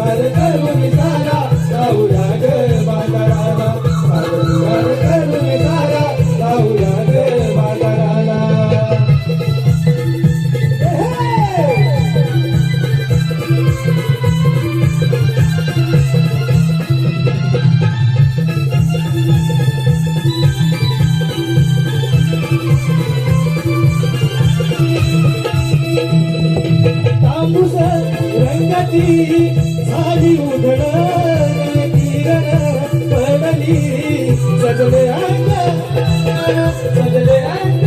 सुंदर करून सारा जाऊया ग बाजाराला सुंदर करून सारा जाऊया ग बाजाराला तांबूस रंगाची झाली उधळ किरण पडली सजले अंग सजले अंग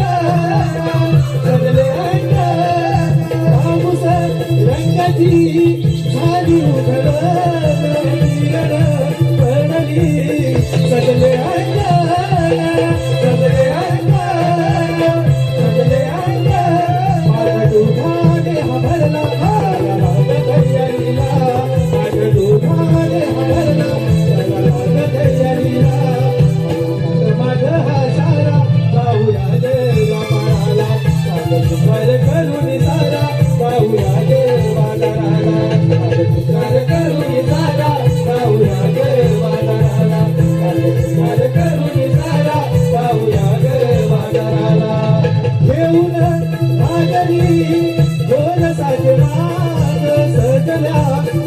सजले अंग तांबूस रंगाची झाली उधळ किरण पडली सजले अंग सजले अंग सजले अंग माझ्या दुधाने हा भरला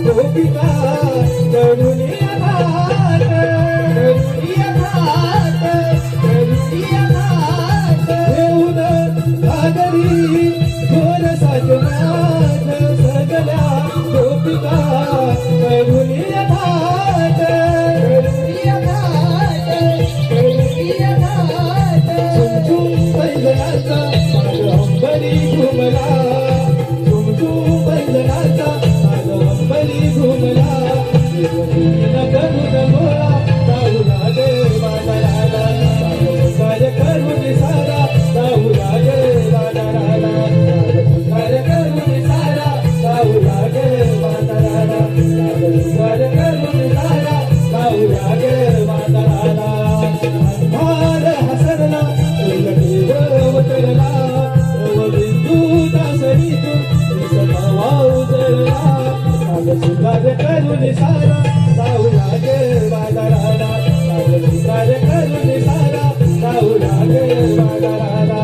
गोपिका करुणिया भात करुणिया भात करुणिया भात देऊन सागरी गोर साजनात सगळ्या गोपिका करुणिया भात करुणिया भात करुणिया भात झुमझुम बैलाचा अंबरी घुमला झुमझुम बैलाचा अंबरी घुमला करून मोळा जाऊया गे बाजाराला सुंदर करून सारा जाऊया गे बाजाराला सुंदर करून सारा जाऊया गे बाजाराला सुंदर करून सारा जाऊया गे बाजाराला अंधार हसरला उतरला बिंदू दासरीतून दिसता उजळला सुंदर करून सारा जाऊया गे बाजाराला सुंदर करून सारा जाऊया गे बाजाराला